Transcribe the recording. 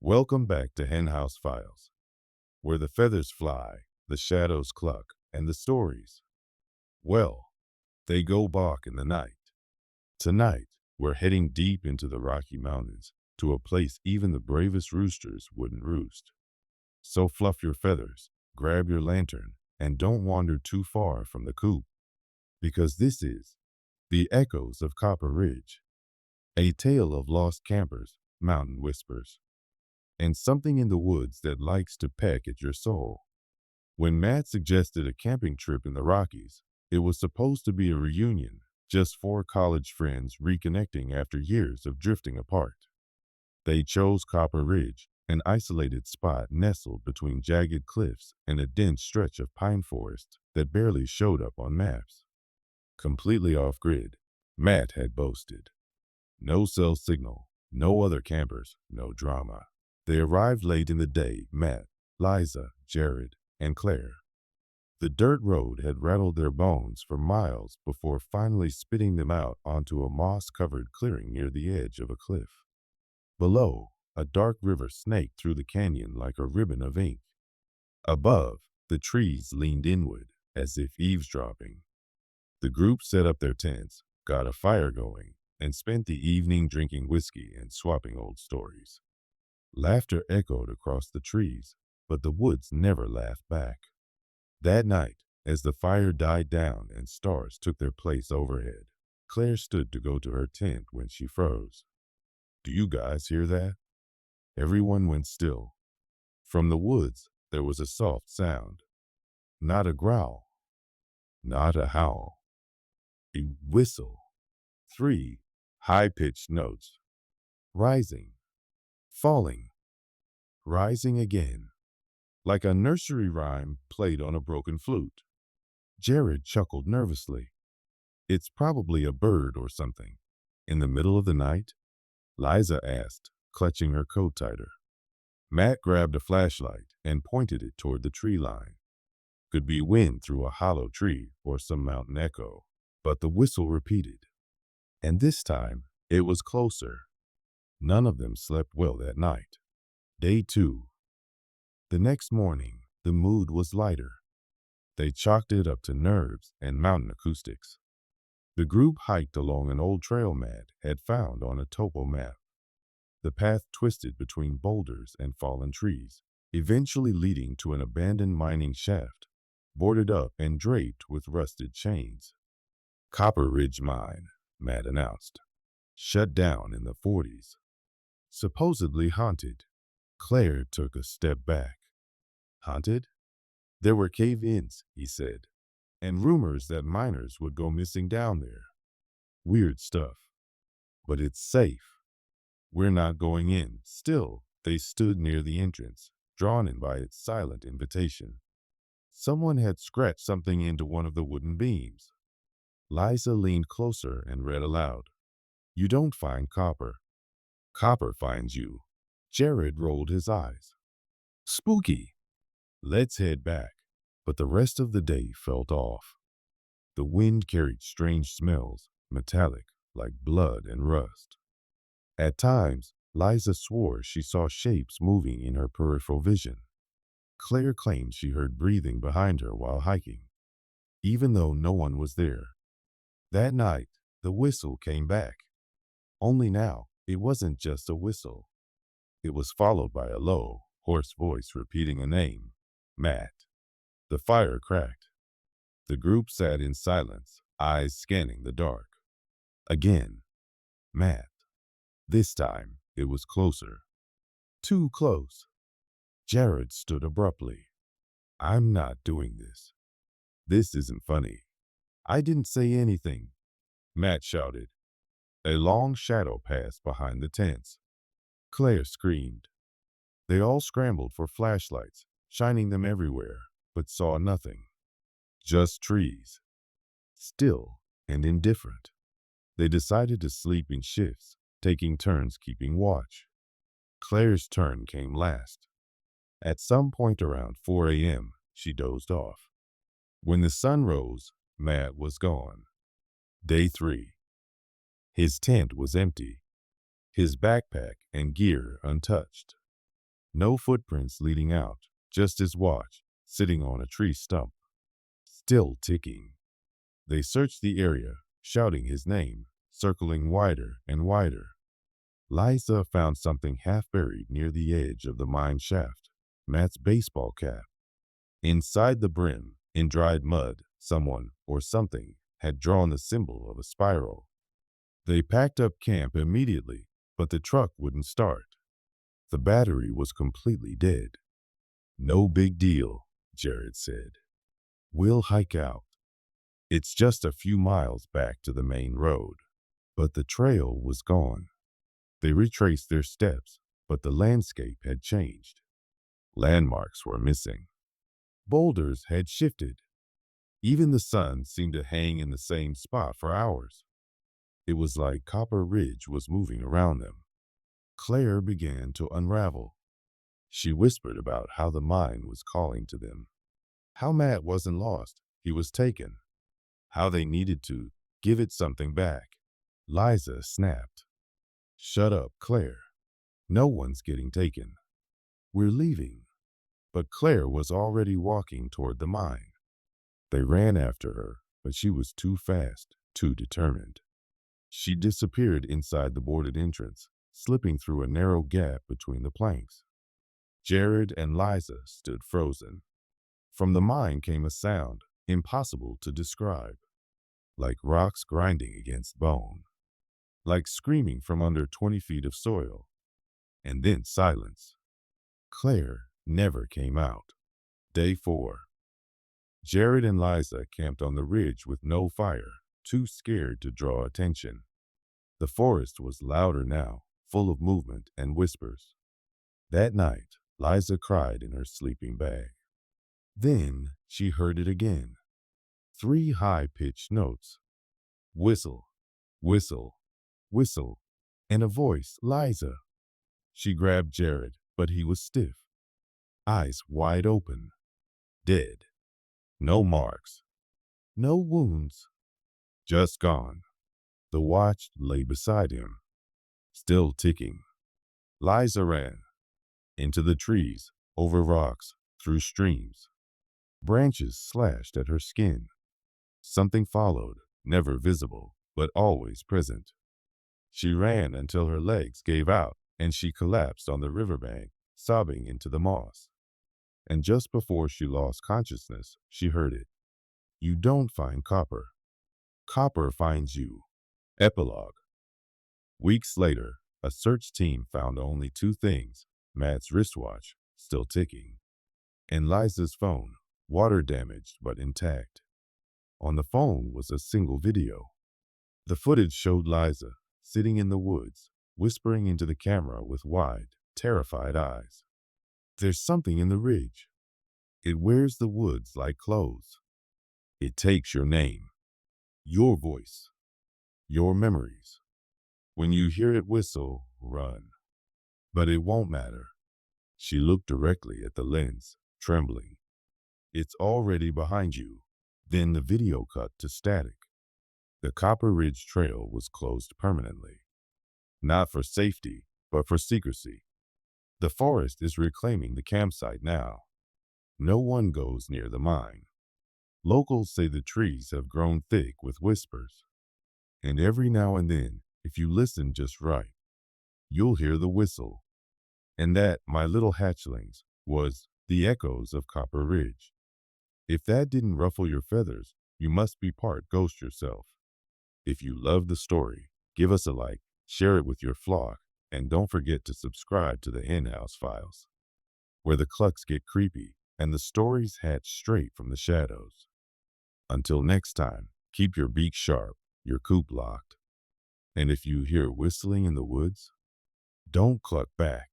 Welcome back to Hen House Files, where the feathers fly, the shadows cluck, and the stories, well, they go bawk in the night. Tonight, we're heading deep into the Rocky Mountains to a place even the bravest roosters wouldn't roost. So fluff your feathers, grab your lantern, and don't wander too far from the coop, because this is The Echoes of Copper Ridge, a tale of lost campers, mountain whispers, and something in the woods that likes to peck at your soul. When Matt suggested a camping trip in the Rockies, it was supposed to be a reunion, just four college friends reconnecting after years of drifting apart. They chose Copper Ridge, an isolated spot nestled between jagged cliffs and a dense stretch of pine forest that barely showed up on maps. Completely off grid, Matt had boasted. No cell signal, no other campers, no drama. They arrived late in the day, Matt, Liza, Jared, and Claire. The dirt road had rattled their bones for miles before finally spitting them out onto a moss-covered clearing near the edge of a cliff. Below, a dark river snaked through the canyon like a ribbon of ink. Above, the trees leaned inward, as if eavesdropping. The group set up their tents, got a fire going, and spent the evening drinking whiskey and swapping old stories. Laughter echoed across the trees, but the woods never laughed back. That night, as the fire died down and stars took their place overhead, Claire stood to go to her tent when she froze. "Do you guys hear that?" Everyone went still. From the woods, there was a soft sound. Not a growl, not a howl, a whistle. Three high-pitched notes, rising, falling, rising again, like a nursery rhyme played on a broken flute. Jared chuckled nervously. "It's probably a bird or something." "In the middle of the night?" Liza asked, clutching her coat tighter. Matt grabbed a flashlight and pointed it toward the tree line. Could be wind through a hollow tree or some mountain echo. But the whistle repeated. And this time, it was closer. None of them slept well that night. Day 2. The next morning, the mood was lighter. They chalked it up to nerves and mountain acoustics. The group hiked along an old trail Matt had found on a topo map. The path twisted between boulders and fallen trees, eventually leading to an abandoned mining shaft, boarded up and draped with rusted chains. "Copper Ridge Mine," Matt announced. "Shut down in the 40s. Supposedly haunted." Claire took a step back. "Haunted?" "There were cave-ins," he said, "and rumors that miners would go missing down there. Weird stuff. But it's safe. We're not going in." Still, they stood near the entrance, drawn in by its silent invitation. Someone had scratched something into one of the wooden beams. Liza leaned closer and read aloud. "You don't find copper. Copper finds you." Jared rolled his eyes. "Spooky. Let's head back." But the rest of the day felt off. The wind carried strange smells, metallic, like blood and rust. At times, Liza swore she saw shapes moving in her peripheral vision. Claire claimed she heard breathing behind her while hiking, even though no one was there. That night, the whistle came back. Only now, it wasn't just a whistle. It was followed by a low, hoarse voice repeating a name, Matt. The fire cracked. The group sat in silence, eyes scanning the dark. Again, Matt. This time, it was closer. Too close. Jared stood abruptly. "I'm not doing this. This isn't funny." "I didn't say anything," Matt shouted. A long shadow passed behind the tents. Claire screamed. They all scrambled for flashlights, shining them everywhere, but saw nothing. Just trees. Still and indifferent. They decided to sleep in shifts, taking turns keeping watch. Claire's turn came last. At some point around 4 a.m., she dozed off. When the sun rose, Matt was gone. Day 3. His tent was empty, his backpack and gear untouched. No footprints leading out, just his watch, sitting on a tree stump, still ticking. They searched the area, shouting his name, circling wider and wider. Liza found something half buried near the edge of the mine shaft, Matt's baseball cap. Inside the brim, in dried mud, someone or something had drawn the symbol of a spiral. They packed up camp immediately, but the truck wouldn't start. The battery was completely dead. No big deal, Jared said. We'll hike out. It's just a few miles back to the main road. But the trail was gone. They retraced their steps, but the landscape had changed. Landmarks were missing. Boulders had shifted. Even the sun seemed to hang in the same spot for hours. It was like Copper Ridge was moving around them. Claire began to unravel. She whispered about how the mine was calling to them. How Matt wasn't lost, he was taken. How they needed to give it something back. Liza snapped. Shut up, Claire. No one's getting taken. We're leaving. But Claire was already walking toward the mine. They ran after her, but she was too fast, too determined. She disappeared inside the boarded entrance, slipping through a narrow gap between the planks. Jared and Liza stood frozen. From the mine came a sound, impossible to describe, like rocks grinding against bone, like screaming from under 20 feet of soil, and then silence. Claire never came out. Day 4. Jared and Liza camped on the ridge with no fire, too scared to draw attention. The forest was louder now, full of movement and whispers. That night, Liza cried in her sleeping bag. Then she heard it again. 3 high-pitched notes. Whistle, whistle, whistle, and a voice, Liza. She grabbed Jared, but he was stiff, eyes wide open, dead. No marks, no wounds, just gone. The watch lay beside him, still ticking. Liza ran, into the trees, over rocks, through streams. Branches slashed at her skin. Something followed, never visible, but always present. She ran until her legs gave out and she collapsed on the riverbank, sobbing into the moss. And just before she lost consciousness, she heard it. You don't find copper. Copper finds you. Epilogue. Weeks later, a search team found only 2 things: Matt's wristwatch, still ticking, and Liza's phone, water damaged but intact. On the phone was a single video. The footage showed Liza, sitting in the woods, whispering into the camera with wide, terrified eyes. There's something in the ridge. It wears the woods like clothes. It takes your name, your voice, your memories. When you hear it whistle, run. But it won't matter. She looked directly at the lens, trembling. It's already behind you. Then the video cut to static. The Copper Ridge Trail was closed permanently. Not for safety, but for secrecy. The forest is reclaiming the campsite now. No one goes near the mine. Locals say the trees have grown thick with whispers. And every now and then, if you listen just right, you'll hear the whistle. And that, my little hatchlings, was the echoes of Copper Ridge. If that didn't ruffle your feathers, you must be part ghost yourself. If you love the story, give us a like, share it with your flock, and don't forget to subscribe to the Hen House Files, where the clucks get creepy and the stories hatch straight from the shadows. Until next time, keep your beak sharp, your coop locked. And if you hear whistling in the woods, don't cluck back.